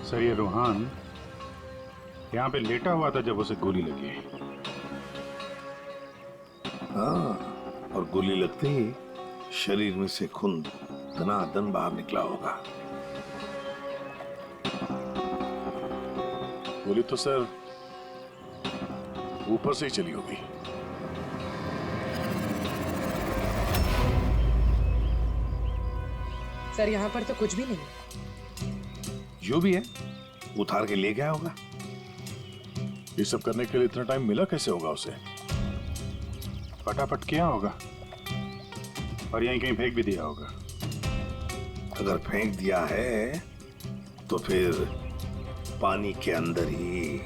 Sir ये रूहान यहाँ पे लेटा हुआ था जब उसे गोली लगी। हाँ, और गोली लगते ही शरीर में से खून दनादन बाहर निकला होगा। गोली तो सर ऊपर से ही चली होगी। सर यहाँ पर तो कुछ भी नहीं। जो भी है उतार के ले गया होगा। ये सब करने के लिए इतना टाइम मिला कैसे होगा उसे? फटाफट किया होगा और यहीं कहीं फेंक भी दिया होगा। अगर फेंक दिया है तो फिर पानी के अंदर ही।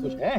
कुछ है?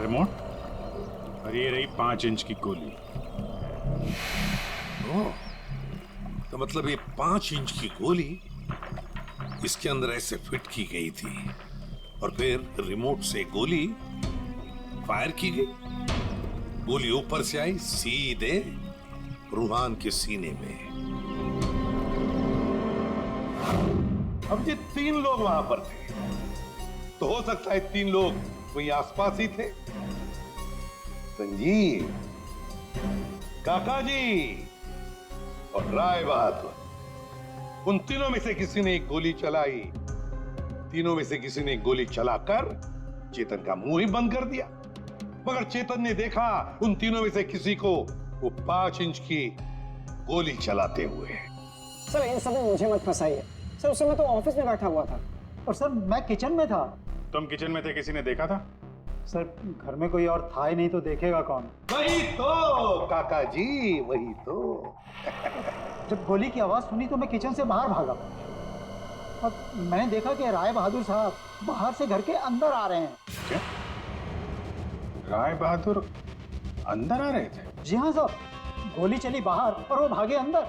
रिमोट और ये रही 5 इंच की गोली। ओह, तो मतलब ये 5 इंच की गोली इसके अंदर ऐसे फिट की गई थी और फिर रिमोट से गोली फायर की गई। गोली ऊपर से आई सीधे रूहान के सीने में। अब ये 3 लोग वहां पर थे तो हो सकता है 3 लोग वहीं आसपास ही थे। संजीव, काका जी और राय बहादुर, उन तीनों में से किसी ने एक गोली चलाई। तीनों में से किसी ने एक गोली चलाकर चेतन का मुंह ही बंद कर दिया, मगर चेतन ने देखा उन तीनों में से किसी को वो 5 इंच की गोली चलाते हुए। सर इन सब में मुझे मत फंसाइए सर, उस समय तो ऑफिस में बैठा हुआ था। और सर मैं किचन में था। तुम किचन में थे, किसी ने देखा था? सर घर में कोई और था ही नहीं तो देखेगा कौन? वही तो काका जी, वही तो। जब गोली की आवाज सुनी तो मैं किचन से बाहर भागा और मैंने देखा कि राय बहादुर साहब बाहर से घर के अंदर आ रहे हैं। क्या? राय बहादुर अंदर आ रहे थे? जी हाँ साहब, गोली चली बाहर और वो भागे अंदर।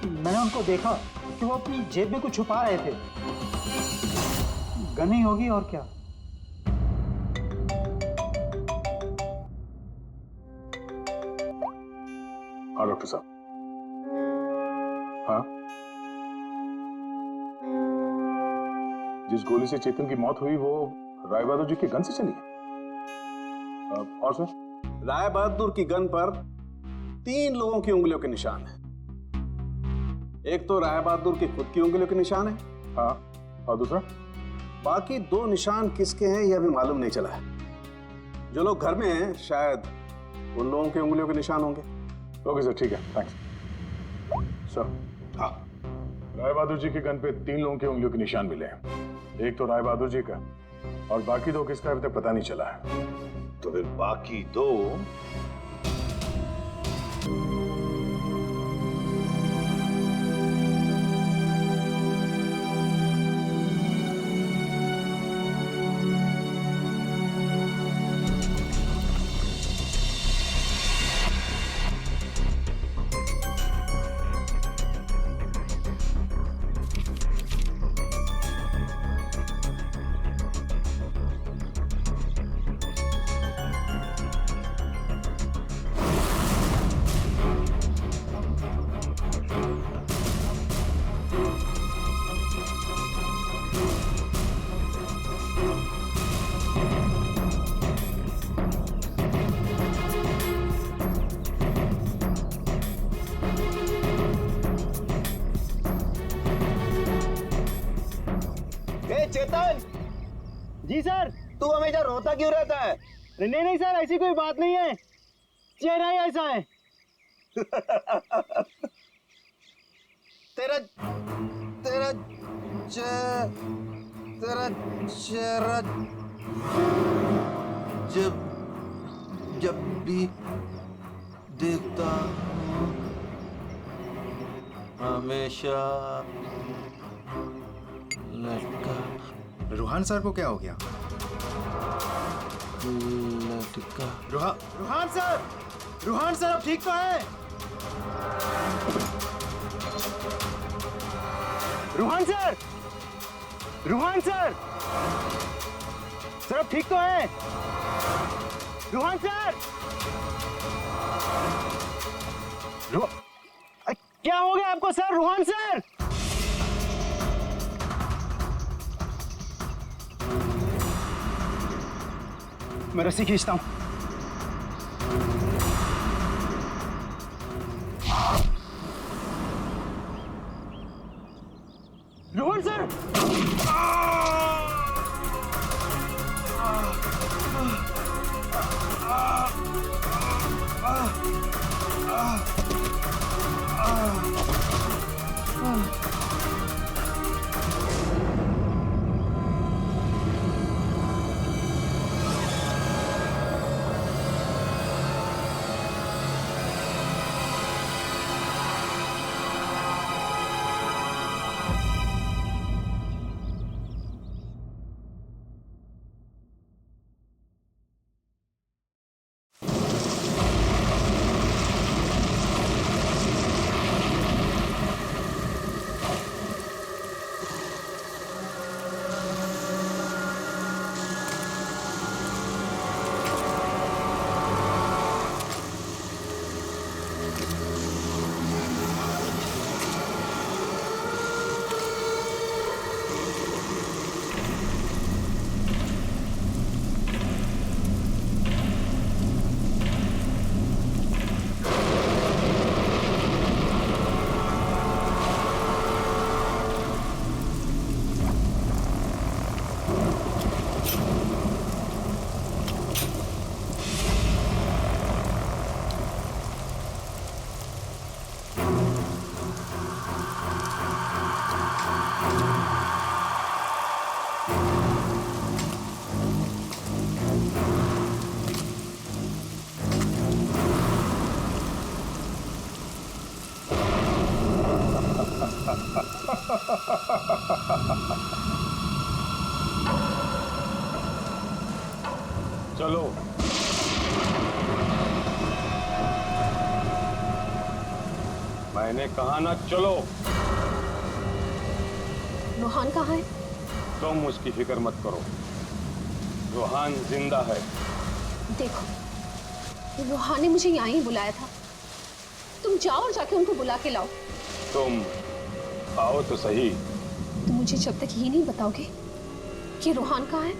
मैंने उनको देखा कि वो अपनी जेब में कुछ छुपा रहे थे। गन ही होगी और क्या। हाँ डॉक्टर साहब। हाँ, जिस गोली से चेतन की मौत हुई वो राय बहादुर जी के गन से चली है। और सर? राय बहादुर की गन पर 3 लोगों की उंगलियों के निशान है। एक तो राय बहादुर की खुद की उंगलियों के निशान है। हाँ, और दूसरा? बाकी 2 निशान किसके हैं यह भी मालूम नहीं चला है। जो लोग घर में हैं शायद उन लोगों की उंगलियों के निशान होंगे। ओके सर, ठीक है, थैंक्स। सर, हाँ, राय बहादुर जी की गन पे 3 लोगों की उंगलियों के निशान मिले हैं। एक तो राय बहादुर जी का और बाकी 2 किसका अभी तक पता नहीं चला है। तो फिर बाकी 2 चेतन जी सर। तू हमेशा रोता क्यों रहता है? नहीं नहीं सर, ऐसी कोई बात नहीं है, चेहरा ही ऐसा है। तेरा तेरा तेरा चेहरा जब भी देखता हूँ हमेशा लटका रूहान सर को क्या हो गया? लटका रूहान सर अब ठीक तो है? रूहान सर अब ठीक तो है? रूहान सर क्या हो गया आपको सर? रूहान सर मैं रस्सी खींचता हूं। रोहन सर चलो मैंने कहा ना चलो। रोहान कहाँ है? तुम उसकी फिक्र मत करो, रोहान जिंदा है। देखो रोहान ने मुझे यहाँ ही बुलाया था, तुम तुम जाओ और जाके उनको बुला के लाओ। तुम आओ तो सही। तुम मुझे जब तक ये नहीं बताओगे कि रोहान कहाँ है,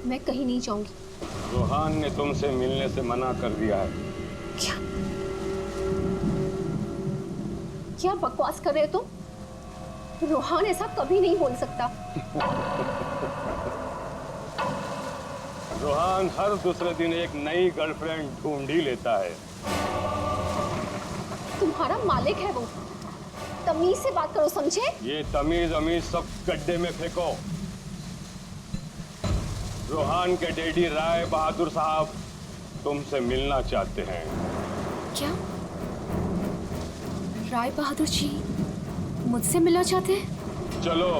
मैं कहीं नहीं जाऊंगी। रोहान ने तुमसे मिलने से मना कर दिया है। क्या क्या बकवास कर रहे हो तुम? रोहान ऐसा कभी नहीं बोल सकता। रोहान हर दूसरे दिन एक नई गर्लफ्रेंड ढूंढ ही लेता है। तुम्हारा मालिक है वो, तमीज से बात करो, समझे? ये तमीज अमीज सब गड्ढे में फेंको। रोहान के डैडी राय बहादुर साहब तुमसे मिलना चाहते हैं। क्या राय बहादुर जी मुझसे मिलना चाहते हैं? चलो।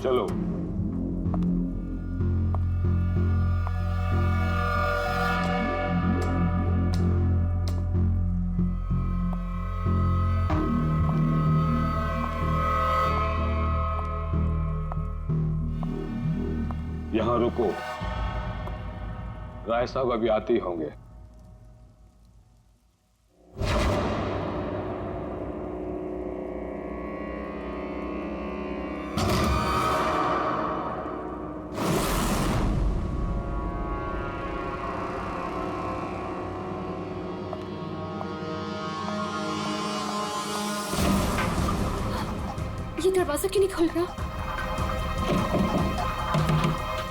चलो। यहां रुको, राय साहब अभी आते ही होंगे। ये दरवाजा क्यों नहीं खुल रहा?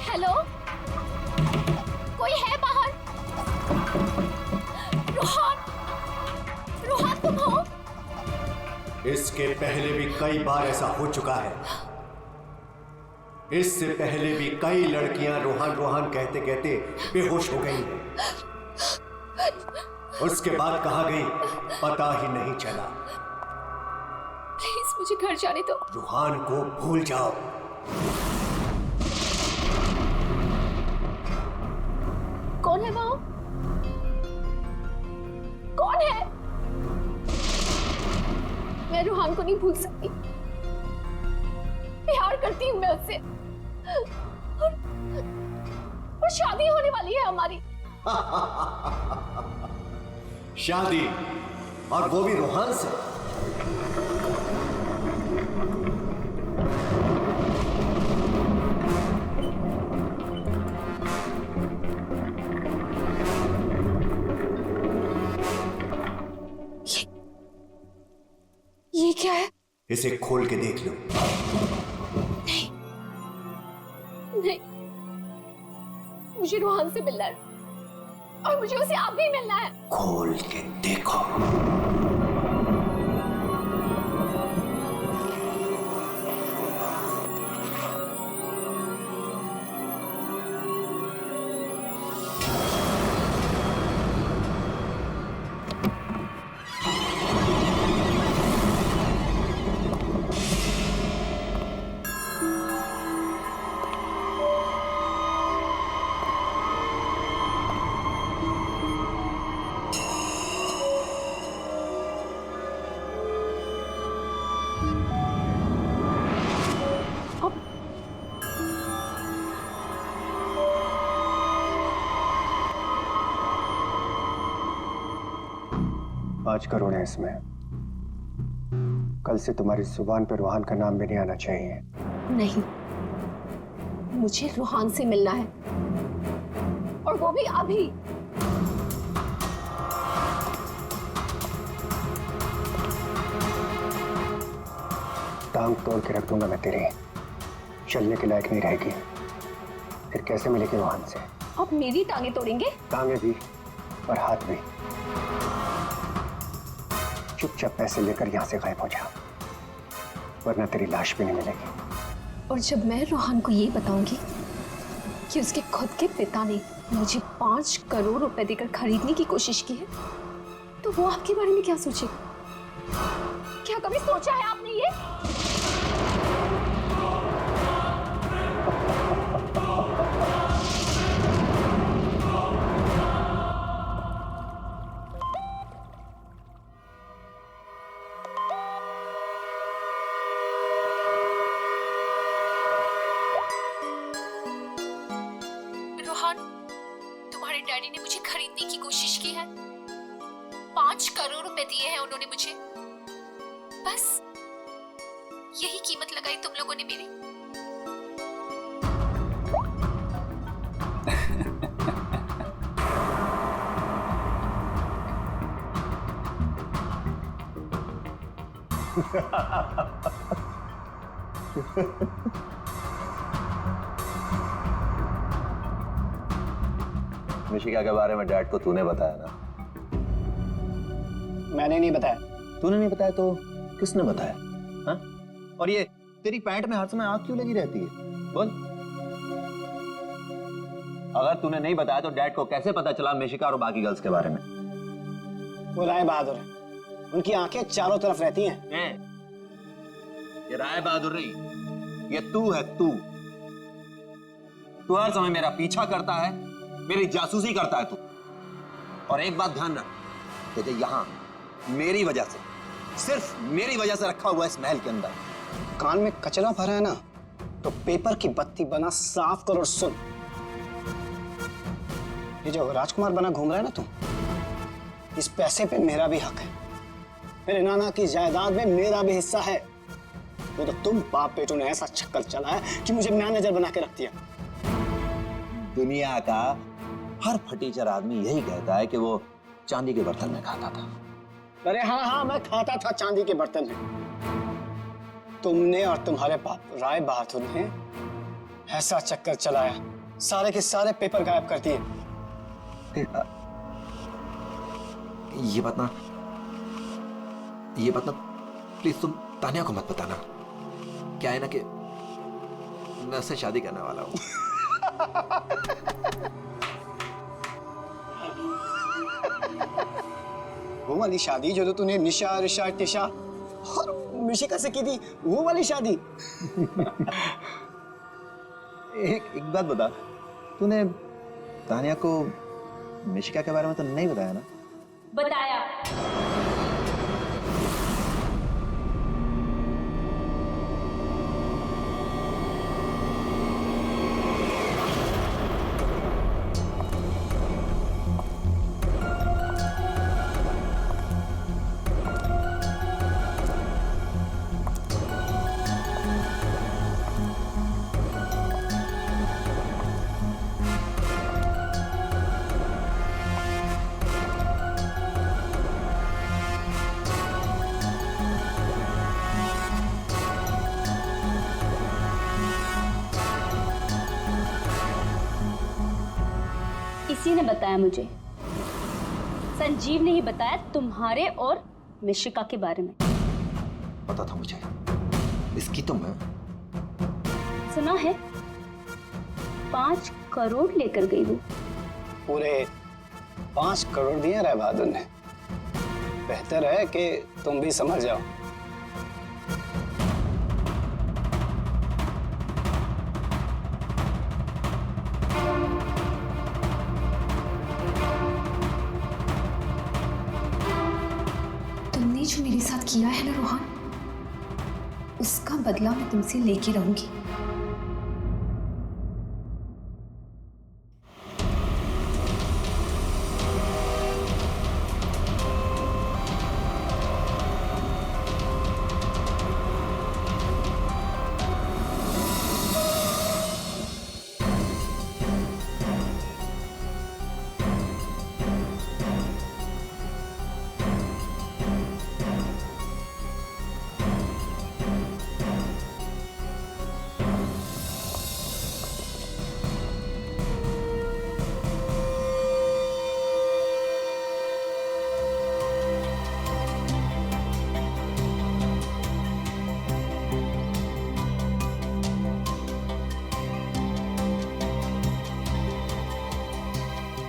हेलो, कोई है बाहर? रोहान, रोहान तुम हो? इसके पहले भी कई बार ऐसा हो चुका है। इससे पहले भी कई लड़कियां रोहान रोहान कहते कहते बेहोश हो गई हैं। उसके बाद कहाँ गई पता ही नहीं चला। प्लीज मुझे घर जाने दो। रोहान को भूल जाओ। कौन है वहां? कौन है? मैं रोहान को नहीं भूल सकती। प्यार करती हूँ मैं उससे, और शादी होने वाली है हमारी। शादी, और वो भी रोहान से। ये क्या है? इसे खोल के देख लो। नहीं, नहीं, मुझे रोहान से मिलना है, और मुझे उसे आप भी मिलना है। खोल के देखो। आज करोड़ है इसमें। कल से तुम्हारी जुबान पर रोहान का नाम भी नहीं आना चाहिए। नहीं, मुझे रोहान से मिलना है, और वो भी अभी। टांग तोड़ के रख दूंगा मैं तेरी, चलने के लायक नहीं रहेगी। फिर कैसे मिलेगी रोहान से? अब मेरी टांगे तोड़ेंगे? टांगे भी और हाथ भी। चुपचाप पैसे लेकर यहां से गायब हो जा, वरना तेरी लाश भी नहीं मिलेगी। और जब मैं रोहान को ये बताऊंगी कि उसके खुद के पिता ने मुझे 5 करोड़ रुपए देकर खरीदने की कोशिश की है, तो वो आपके बारे में क्या सोचेगा? क्या कभी सोचा है आपने ये? डैडी ने मुझे खरीदने की कोशिश की है। 5 करोड़ रुपए दिए हैं उन्होंने मुझे। बस यही कीमत लगाई तुम लोगों ने मेरी। मिशिका के बारे में डैड को तूने बताया ना? मैंने नहीं बताया। तूने नहीं बताया तो किसने बताया? हाँ? और ये तेरी पैंट में हर समय आग क्यों लगी रहती है? बोल। अगर तूने नहीं बताया तो डैड को कैसे पता चला मिशिका और बाकी गर्ल्स के बारे में? वो राय बहादुर है, उनकी आंखें चारों तरफ रहती हैं। ये राय बहादुर नहीं, ये तू है। तू हर समय मेरा पीछा करता है, मेरी जासूसी करता है तू। और एक बात ध्यान रख, तुझे यहां मेरी वजह से, सिर्फ मेरी वजह से रखा हुआ है इस महल के अंदर। कान में कचरा भरा है ना, तो पेपर की बत्ती बना साफ कर और सुन। ये जो राजकुमार बना घूम रहा है ना तू, इस पैसे पे मेरा भी हक है। मेरे नाना की जायदाद में मेरा भी हिस्सा है। वो तो तुम बाप बेटों ने ऐसा चक्कर चलाया कि मुझे मैनेजर बना के रख दिया। दुनिया का हर फटीचर आदमी यही कहता है कि वो चांदी के बर्तन में खाता था। अरे हाँ, मैं खाता था चांदी के बर्तन में। तुमने और तुम्हारे बाप राय बहादुर ने ऐसा चक्कर चलाया, सारे के सारे पेपर गायब कर दिए। ये बात ना प्लीज तुम तानिया को मत बताना। क्या है ना कि मैं उससे शादी करने वाला हूं। वो वाली शादी जो तो तूने निशा, ऋषा, टिशा और मिशिका से की थी, वो वाली शादी। एक बात बता, तूने तानिया को मिशिका के बारे में तो नहीं बताया ना? बताया। इसी ने बताया मुझे। संजीव ने ही बताया तुम्हारे और मिशिका के बारे में। पता था मुझे, इसकी तो मैं सुना है 5 करोड़ लेकर गई वो। पूरे 5 करोड़ दिए राय बहादुर ने। बेहतर है कि तुम भी समझ जाओ। तुमने जो मेरे साथ किया है ना रोहन, उसका बदला मैं तुमसे लेके रहूंगी।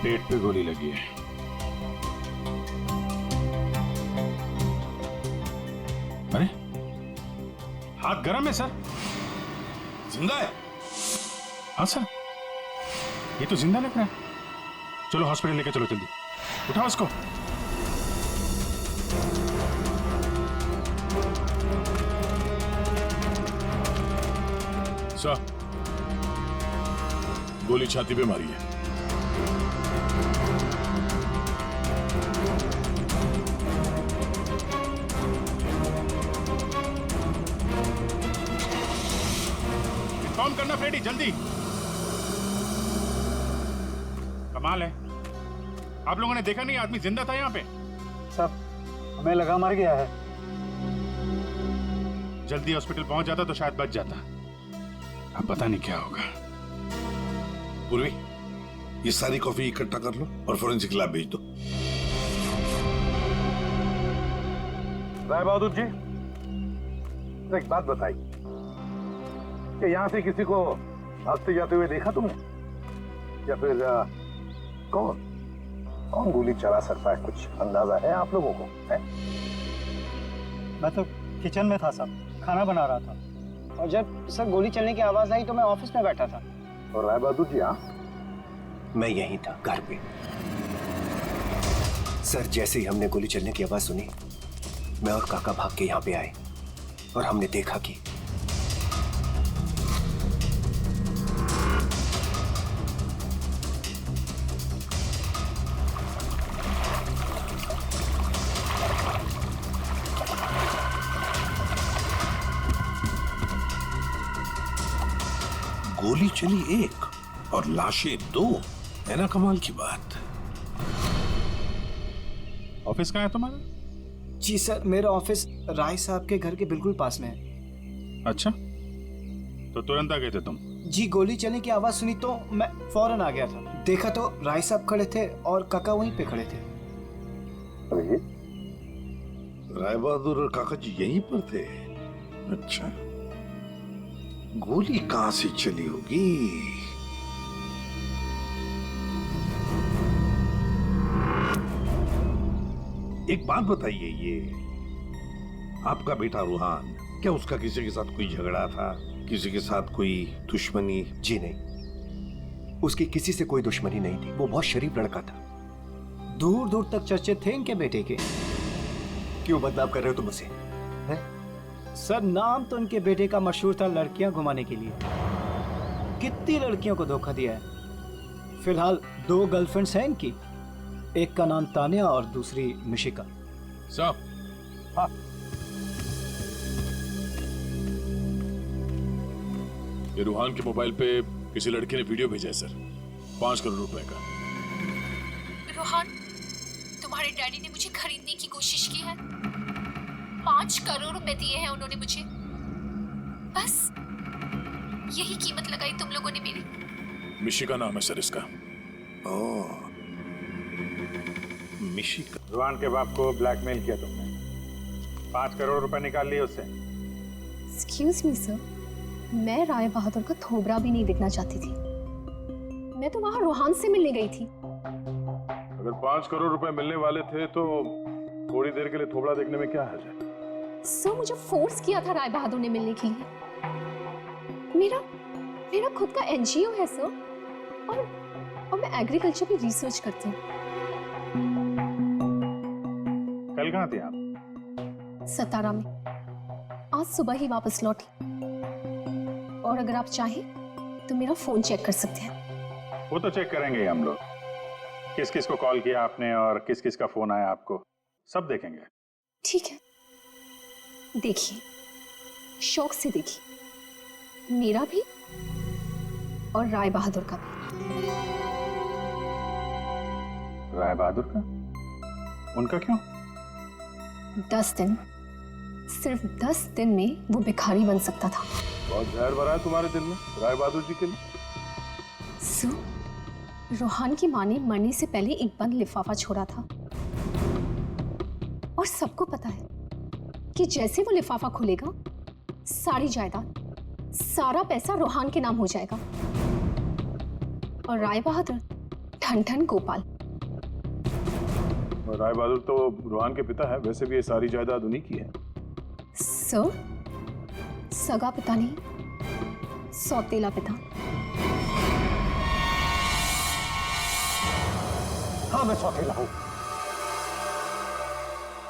पेट पे गोली लगी है। अरे हाथ गर्म है सर। जिंदा है? हाँ सर, ये तो जिंदा लग रहा है। चलो हॉस्पिटल लेके चलो, जल्दी उठाओ उसको। सर, गोली छाती पे मारी है। करना फ्रेडी, जल्दी। कमाल है, आप लोगों ने देखा नहीं आदमी जिंदा था यहाँ पे? सब हमें लगा मर गया है। जल्दी हॉस्पिटल पहुंच जाता तो शायद बच जाता। अब पता नहीं क्या होगा। पूर्वी, ये सारी कॉफी इकट्ठा कर लो और फोरेंसिक लैब भेज दो। राय बहादुर जी, एक बात बताइए कि यहां से किसी को भागते जाते हुए देखा तुमने, या फिर कौन कौन गोली चला सकता है, कुछ अंदाजा है आप लोगों को? है? मैं तो किचन में था साहब, खाना बना रहा था, और जब सर गोली चलने की आवाज आई तो मैं ऑफिस में बैठा था। और राय बहादुर जी? हाँ, मैं यहीं था, घर पे। सर, जैसे ही हमने गोली चलने की आवाज सुनी, मैं और काका भाग के यहाँ पे आए और हमने देखा कि गोली चली एक और लाशें दो, है ना कमाल की बात। ऑफिस कहाँ है तुम्हारा? जी सर, मेरा ऑफिस राय साहब के घर के बिल्कुल पास में है। अच्छा, तो तुरंत आ गए थे तुम? जी, गोली चलने की आवाज सुनी तो मैं फौरन आ गया था। देखा तो राय साहब खड़े थे और काका वहीं पे खड़े थे। राय बहादुर और काका जी यहीं पर थे? अच्छा, गोली कहां से चली होगी? एक बात बताइए, ये आपका बेटा रूहान, क्या उसका किसी के साथ कोई झगड़ा था, किसी के साथ कोई दुश्मनी? जी नहीं, उसकी किसी से कोई दुश्मनी नहीं थी। वो बहुत शरीफ लड़का था। दूर दूर तक चर्चे थे इनके बेटे के। क्यों बदनाम कर रहे हो तुम उसे? सर, नाम तो इनके बेटे का मशहूर था लड़कियां घुमाने के लिए। कितनी लड़कियों को धोखा दिया है। फिलहाल 2 गर्लफ्रेंड्स हैं इनकी, एक का नाम तानिया और दूसरी मिशिका। साहब, हाँ, ये रूहान के मोबाइल पे किसी लड़के ने वीडियो भेजा है सर, 5 करोड़ रुपए का। रोहन, तुम्हारे डैडी ने मुझे खरीदने की कोशिश की है। 5 करोड़ रुपए दिए हैं उन्होंने मुझे। बस यही कीमत लगाई तुम लोगों ने मेरी। मिशिका नाम है सर इसका। ओह, मिशिका। रूहान के बाप को ब्लैकमेल किया तुमने, 5 करोड़ रुपए निकाल लिए उससे। एक्सक्यूज मी सर, मैं राय बहादुर का थोबरा भी नहीं दिखना चाहती थी। मैं तो वहां रोहान से मिलने गई थी। अगर 5 करोड़ रुपए मिलने वाले थे तो थोड़ी देर के लिए थोबड़ा देखने में क्या हर्ज है? सर, मुझे फोर्स किया था राय बहादुर ने मिलने के लिए। मेरा खुद का एनजीओ है सर, और मैं एग्रीकल्चर पे रिसर्च करती हूँ। कल कहाँ थे आप? सतारा में। आज सुबह ही वापस लौटी। और अगर आप चाहें तो मेरा फोन चेक कर सकते हैं। वो तो चेक करेंगे ही हम लोग, किस किस को कॉल किया आपने और किस किस का फोन आया आपको, सब देखेंगे। ठीक है, देखिए, शौक से देखिए, मेरा भी और राय बहादुर का भी। राय बहादुर का? उनका क्यों? 10 दिन, सिर्फ 10 दिन में वो भिखारी बन सकता था। बहुत जहर भरा है तुम्हारे दिल में राय बहादुर जी के लिए। सो, रोहान की माँ ने मरने से पहले एक बंद लिफाफा छोड़ा था, और सबको पता है कि जैसे वो लिफाफा खुलेगा, सारी जायदाद, सारा पैसा रोहान के नाम हो जाएगा। और राय बहादुर ठन ठन गोपाल। राय बहादुर तो रोहान के पिता है, वैसे भी ये सारी जायदाद उन्हीं की है। सर, सगा पिता नहीं, सौतेला पिता। हाँ, मैं सौतेला हूं,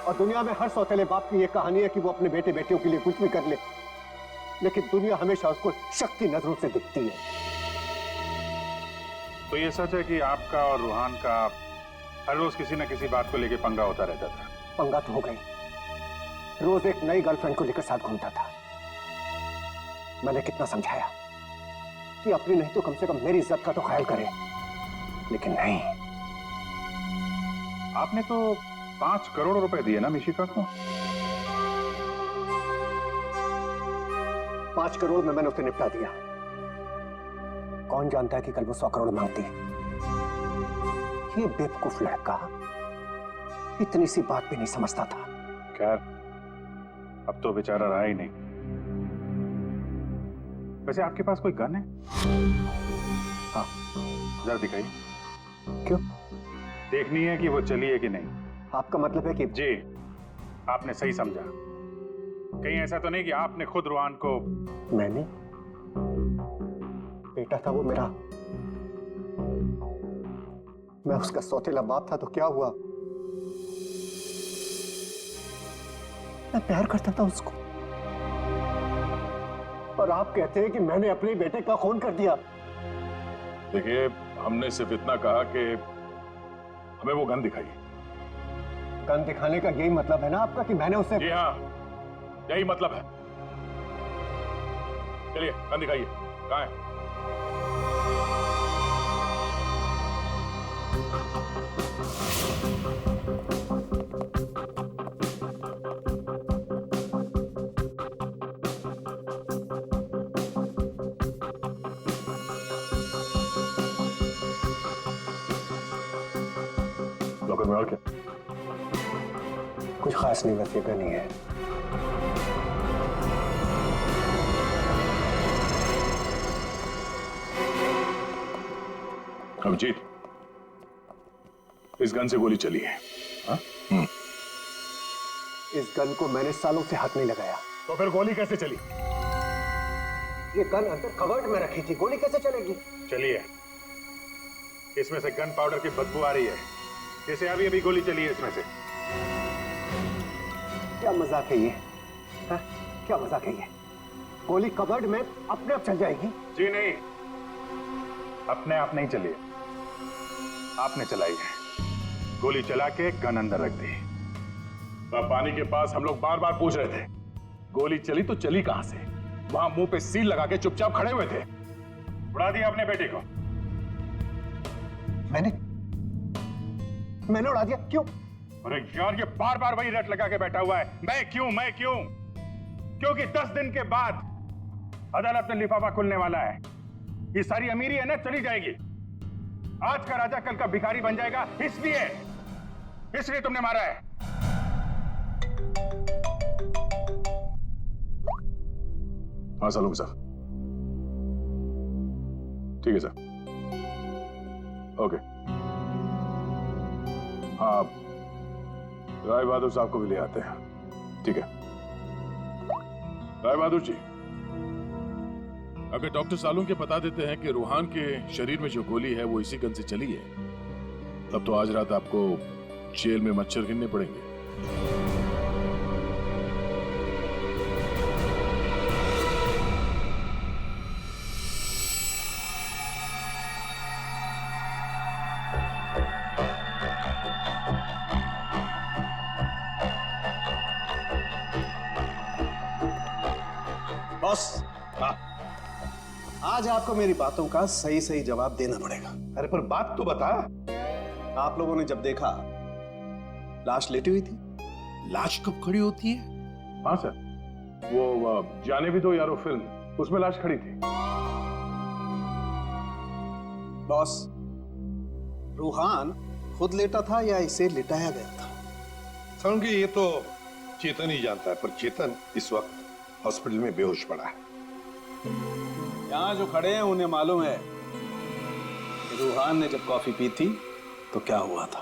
और दुनिया में हर सौतेले बाप की यह कहानी है कि वो अपने बेटे बेटियों के लिए कुछ भी कर ले, लेकिन दुनिया हमेशा उसको शक की नजरों से दिखती है। तो ये सच है कि आपका और रूहान का हर रोज किसी न किसी बात को लेकर पंगा होता रहता था? पंगा तो हो गई, रोज एक नई गर्लफ्रेंड को लेकर साथ घूमता था। मैंने कितना समझाया, उसकी अपनी नहीं तो कम से कम मेरी इज्जत का तो ख्याल करे, लेकिन नहीं। आपने तो 5 करोड़ रुपए दिए ना मिशिका को? 5 करोड़ में मैंने उसे निपटा दिया। कौन जानता है कि कल वो 100 करोड़ मांगती। ये बेवकूफ लड़का इतनी सी बात भी नहीं समझता था। खैर, अब तो बेचारा रहा ही नहीं। वैसे आपके पास कोई गन है? हाँ। जरा दिखाइए। क्यों? देखनी है कि वो चली है कि नहीं। आपका मतलब है कि? जी, आपने सही समझा। कहीं ऐसा तो नहीं कि आपने खुद रुहान को? मैंने? बेटा था वो मेरा, मैं उसका सौतेला बाप था, तो क्या हुआ? मैं प्यार करता था उसको, और आप कहते हैं कि मैंने अपने बेटे का खून कर दिया। देखिए, हमने सिर्फ इतना कहा कि हमें वो गन दिखाइए। गन दिखाने का यही मतलब है ना आपका कि मैंने उसे? जी हाँ, यही मतलब है। चलिए गन दिखाइए, कहाँ है? लॉकर में और क्या? कुछ खास नहीं, बस ये गन ही है। अभिजीत, इस गन से गोली चली है। हाँ? इस गन को मैंने सालों से हाथ नहीं लगाया। तो फिर गोली कैसे चली? ये गन अंदर कवर्ड में रखी थी, गोली कैसे चलेगी? चलिए, इसमें से गन पाउडर की बदबू आ रही है, जैसे अभी अभी गोली चली है इसमें से। क्या मजाक है ये? हा? क्या मजाक है ये? गोली कवर्ड में अपने आप चल जाएगी? जी नहीं, अपने आप नहीं चली, आपने चलाई है। गोली चला के गन अंदर रख दी। पानी के पास हम लोग बार बार पूछ रहे थे, गोली चली तो चली कहां से? वहां मुंह पे सील लगा के चुपचाप खड़े हुए थे। उड़ा दिया अपने बेटे को। मैंने उड़ा दिया? क्यों? अरे यार, ये बार बार वही रट लगा के बैठा हुआ है, मैं क्यों मैं क्यों? क्योंकि 10 दिन के बाद अदालत में लिफाफा खुलने वाला है। ये सारी अमीरी है ना, चली जाएगी। आज का राजा कल का भिखारी बन जाएगा, इसलिए तुमने मारा है। हाँ सालूंगा सर। ठीक है सर, ओके। हाँ, राय बहादुर साहब को भी ले आते हैं। ठीक है राय बहादुर जी, अगर डॉक्टर सालून के बता देते हैं कि रूहान के शरीर में जो गोली है वो इसी गन से चली है, तब तो आज रात आपको जेल में मच्छर गिनने पड़ेंगे। बॉस, आज आपको मेरी बातों का सही सही जवाब देना पड़ेगा। अरे पर बात तो बता। आप लोगों ने जब देखा लाश लेटी हुई थी। लाश कब खड़ी होती है? हाँ सर, वो जाने भी दो यारो फिल्म, उसमें लाश खड़ी थी। बॉस, रूहान खुद लेटा था या इसे लिटाया गया था? समझिए, ये तो चेतन ही जानता है, पर चेतन इस वक्त हॉस्पिटल में बेहोश पड़ा है। यहां जो खड़े हैं उन्हें मालूम है कि रूहान ने जब कॉफी पी थी तो क्या हुआ था।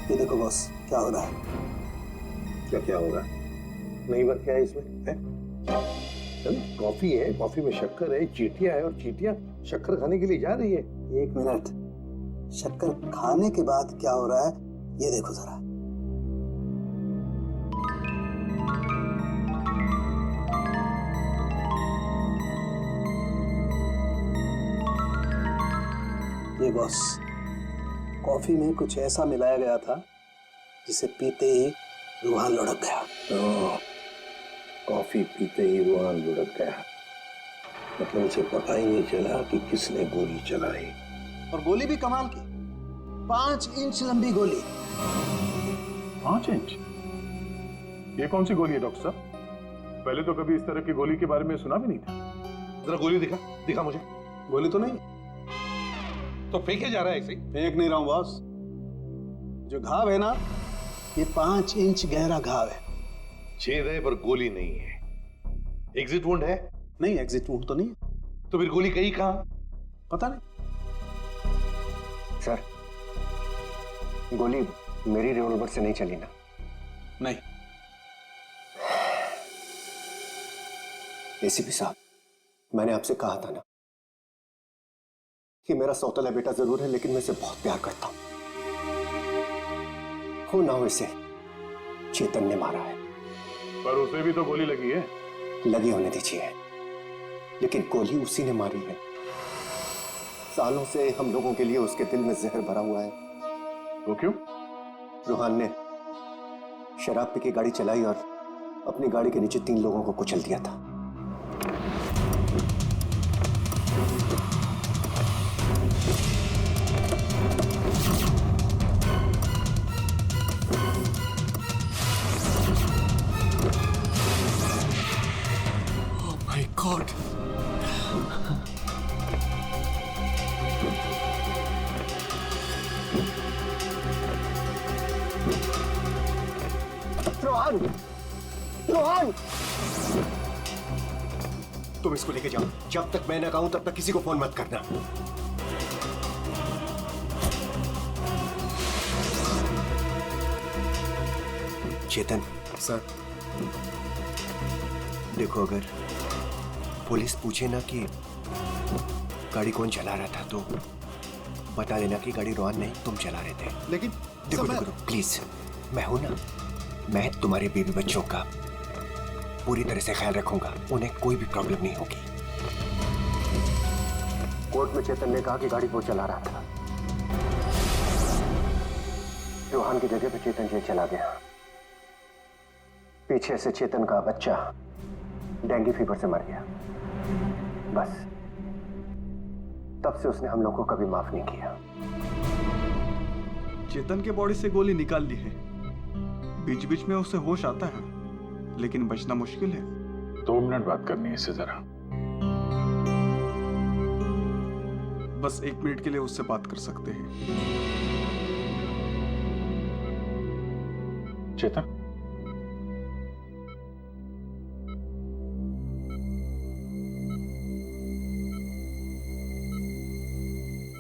ये देखो बॉस, क्या हो रहा है? क्या हो रहा है? नहीं बात क्या है इसमें? है? कॉफी है, कॉफी में शक्कर है, चींटियां है, और चींटियां शक्कर खाने के लिए जा रही है। एक मिनट, शक्कर खाने के बाद क्या हो रहा है ये देखो जरा। ये बॉस, कॉफी में कुछ ऐसा मिलाया गया था जिसे पीते ही रूहान लुढ़क गया। कॉफी पीते ही रूहान लुढ़क गया, मतलब उसे पता ही नहीं चला कि किसने गोली चलाई। और गोली भी कमाल की, 5 इंच लंबी गोली। 5 इंच? ये कौन सी गोली है डॉक्टर साहब? पहले तो कभी इस तरह की गोली के बारे में सुना भी नहीं था। जरा गोली दिखा मुझे। गोली तो नहीं, तो फेंके जा रहा है ऐसे ही? फेंक नहीं रहा हूं बॉस। जो घाव है ना, ये 5 इंच गहरा घाव है। छेद है पर गोली नहीं है। एग्जिट वुंड है? नहीं, एग्जिट वुंड तो नहीं है। तो फिर गोली गई कहां? पता नहीं सर, गोली मेरी रिवॉल्वर से नहीं चली ना? नहीं। एसीपी साहब, मैंने आपसे कहा था ना कि मेरा सौतेला बेटा जरूर है, लेकिन मैं इसे बहुत प्यार करता हूं। हो ना हो इसे चेतन ने मारा है। पर उसे भी तो गोली लगी है। लगी होने दीजिए, लेकिन गोली उसी ने मारी है। सालों से हम लोगों के लिए उसके दिल में जहर भरा हुआ है। वो क्यों? रूहान ने शराब पी के गाड़ी चलाई और अपनी गाड़ी के नीचे 3 लोगों को कुचल दिया था। Oh my God! Rohan! Rohan! तुम इसको लेके जाओ। जब तक मैं ना कहूं तब तक किसी को फोन मत करना। चेतन सर, देखो, अगर पुलिस पूछे ना कि गाड़ी कौन चला रहा था तो बता देना कि गाड़ी रोहन नहीं, तुम चला रहे थे। लेकिन देखो प्लीज, मैं हूं ना, मैं तुम्हारे बेबी बच्चों का पूरी तरह से ख्याल रखूंगा। उन्हें कोई भी प्रॉब्लम नहीं होगी। कोर्ट में चेतन ने कहा कि गाड़ी वो चला रहा था। रोहन की जगह पे चेतन जेल चला गया। पीछे से चेतन का बच्चा डेंगू फीवर से मर गया। बस तब से उसने हम लोगों को कभी माफ नहीं किया। चेतन के बॉडी से गोली निकाल ली है। बीच बीच में उसे होश आता है, लेकिन बचना मुश्किल है। 2 मिनट बात करनी है इससे जरा। बस 1 मिनट के लिए उससे बात कर सकते हैं। चेतन,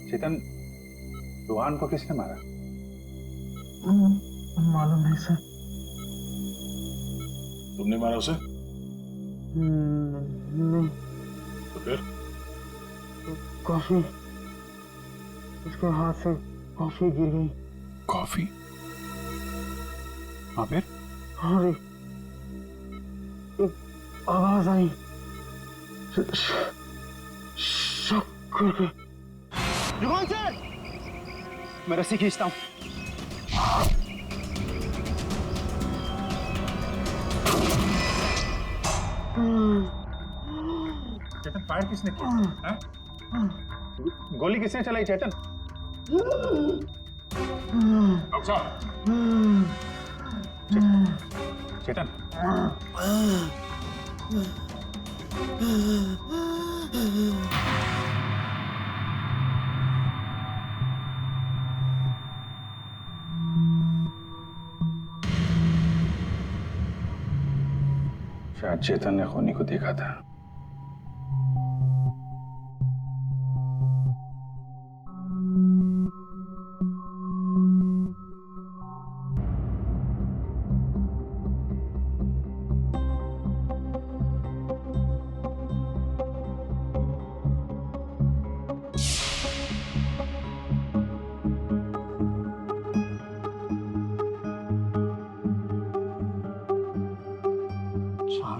चेतन, रूहान को किसने मारा? मालूम नहीं सर। तुमने मारा उसे? नहीं। तो फिर? कॉफी, उसके हाथ से कॉफी गिर गई। कॉफी? हाँ, फिर? अरे एक आवाज आई, शक करके। जुबान से मैं रस्सी खींचता हूँ। चेतन, फायर किसने किया? हाँ? गोली किसने चलाई चेतन? डॉक्टर साहब, चेतन, शायद चेतन ने खूनी को देखा था।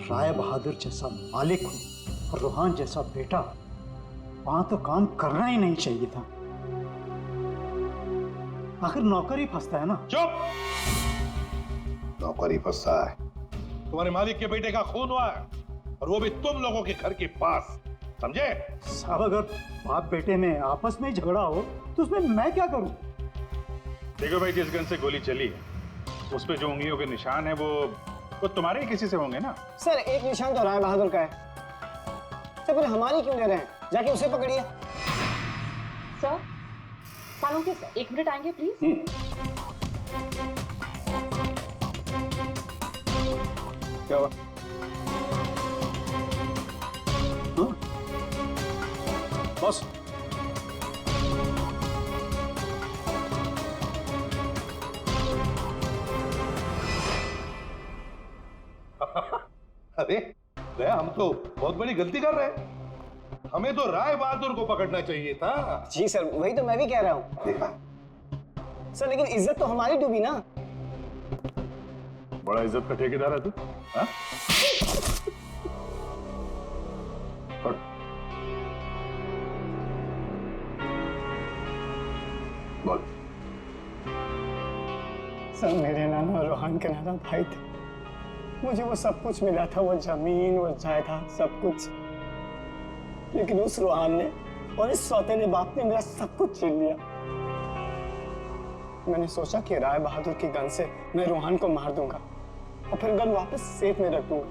राय बहादुर जैसा मालिक हो और रूहान जैसा बेटा, वहां तो काम करना ही नहीं चाहिए था। आखिर नौकर ही फंसता है ना। चुप। नौकर ही फंसा है। तुम्हारे मालिक के बेटे का खून हुआ है और वो भी तुम लोगों के घर के पास, समझे? साहब अगर बाप बेटे में आपस में ही झगड़ा हो तो उसमें मैं क्या करूं? देखो भाई, जिस गन से गोली चली है उस पे जो उंगलियों के निशान है वो तुम्हारे ही किसी से होंगे ना। सर एक निशान तो राय बहादुर का है, तो फिर हमारी क्यों ले रहे हैं? जाके उसे पकड़िए। सर सालों के सर 1 मिनट आएंगे प्लीज। क्या हुआ? बॉस अरे दया, हम तो बहुत बड़ी गलती कर रहे हैं। हमें तो राय बहादुर को पकड़ना चाहिए था। जी सर, वही तो मैं भी कह रहा हूँ। देखा सर लेकिन इज्जत तो हमारी डूबी ना। बड़ा इज्जत का ठेकेदार है तू, हाँ? बोल। सर मेरे नाना रोहान के नाना भाई थे, मुझे वो सब कुछ मिला था, वो जमीन, वो जायदाद, सब कुछ। लेकिन उस रोहान ने और इस सौतेले बाप ने मेरा सब कुछ छीन लिया। मैंने सोचा कि राय बहादुर की गन से मैं रोहान को मार दूंगा और फिर गन वापस सेफ में रख दूंगा,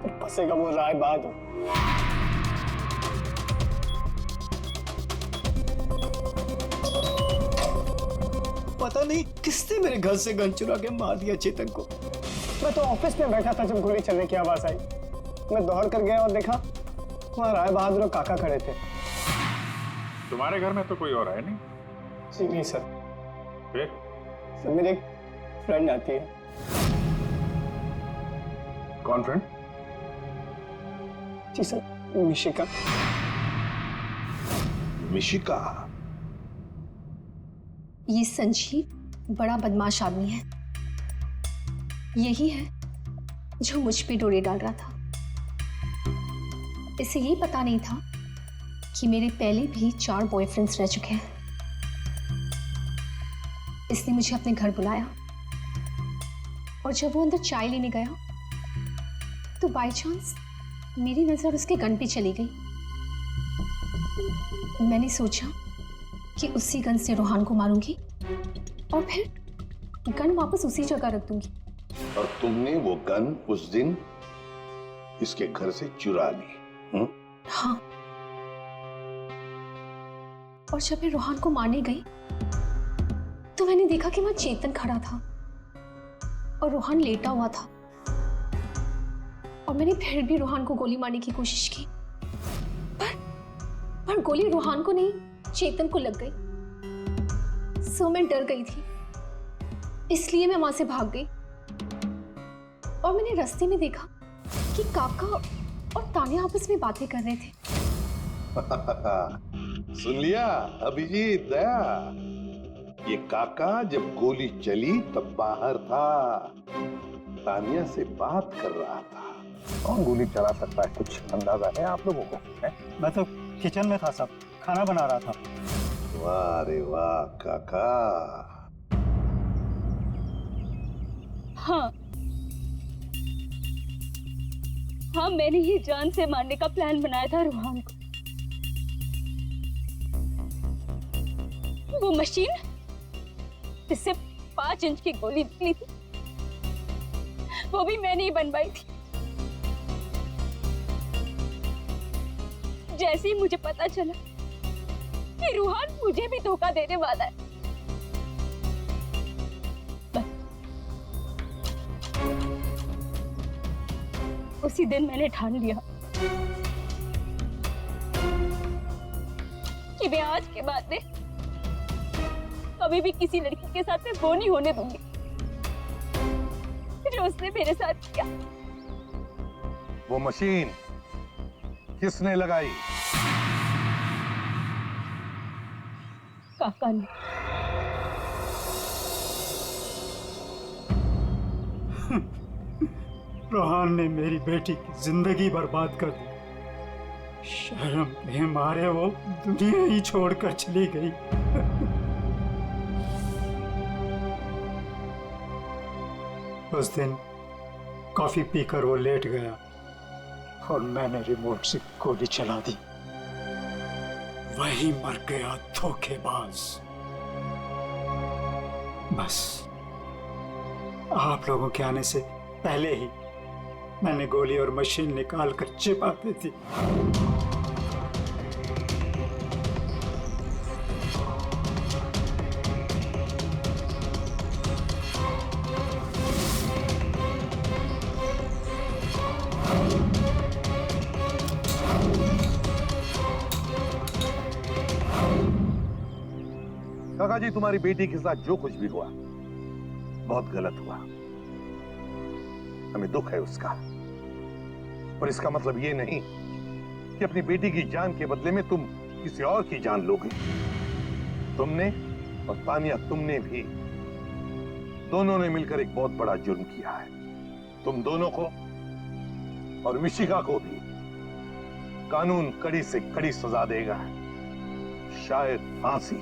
फिर फंसेगा वो राय बहादुर। पता नहीं किसने मेरे घर से गन चुरा के मार दिया चेतन को। मैं तो ऑफिस में बैठा था जब गोली चलने की आवाज आई। मैं दौड़ कर गया और देखा वहां राय बहादुर और काका खड़े थे। तुम्हारे घर में तो कोई और है नहीं? जी नहीं सर। फिर? सर मेरी एक फ्रेंड आती है। कौन फ्रेंड? जी सर, मिशिका। मिशिका? ये संजीव बड़ा बदमाश आदमी है। यही है जो मुझ पे डोरे डाल रहा था। इसे ये पता नहीं था कि मेरे पहले भी 4 बॉयफ्रेंड्स रह चुके हैं। इसने मुझे अपने घर बुलाया और जब वो अंदर चाय लेने गया तो बाय चांस मेरी नजर उसके गन पे चली गई। मैंने सोचा कि उसी गन से रोहान को मारूंगी और फिर गन वापस उसी जगह रख दूंगी। और तुमने वो गन उस दिन इसके घर से चुरा ली? हाँ। और जब मैं रोहान को मारने गई तो मैंने देखा कि वहां चेतन खड़ा था और रोहान लेटा हुआ था। और मैंने फिर भी रोहान को गोली मारने की कोशिश की, पर गोली रोहान को नहीं चेतन को लग गई। सो मैं डर गई थी, इसलिए मैं वहां से भाग गई। और मैंने रास्ते में देखा कि काका और तानिया आपस में बातें कर रहे थे। सुन लिया अभिजीत, दया? ये काका जब गोली चली तब बाहर था, तानिया से बात कर रहा था। कौन गोली चला सकता है, कुछ अंदाजा है आप लोगों को? है? मैं तो किचन में था साहब, खाना बना रहा था। वाह रे वाह काका। हाँ, मैंने ही जान से मारने का प्लान बनाया था रोहान को। वो मशीन जिससे 5 इंच की गोली निकली थी, वो भी मैंने ही बनवाई थी। जैसे ही मुझे पता चला कि रोहान मुझे भी धोखा देने वाला है, उसी दिन मैंने ठान लिया कि मैं आज के बाद में कभी भी किसी लड़की के साथ में वो नहीं होने दूंगी जो उसने मेरे साथ किया। वो मशीन किसने लगाई? काका ने। रोहान ने मेरी बेटी की जिंदगी बर्बाद कर दी। शर्म के मारे वो दुनिया ही छोड़कर चली गई। उस दिन कॉफी पीकर वो लेट गया और मैंने रिमोट से गोली चला दी। वही मर गया धोखेबाज। बस आप लोगों के आने से पहले ही मैंने गोली और मशीन निकाल कर छिपा दी थी। काका जी, तुम्हारी बेटी के साथ जो कुछ भी हुआ बहुत गलत हुआ। हमें दुख है उसका, पर इसका मतलब ये नहीं कि अपनी बेटी की जान के बदले में तुम किसी और की जान लोगे। तुमने और तानिया, तुमने भी, दोनों ने मिलकर एक बहुत बड़ा जुर्म किया है। तुम दोनों को और मिशिका को भी कानून कड़ी से कड़ी सजा देगा, शायद फांसी।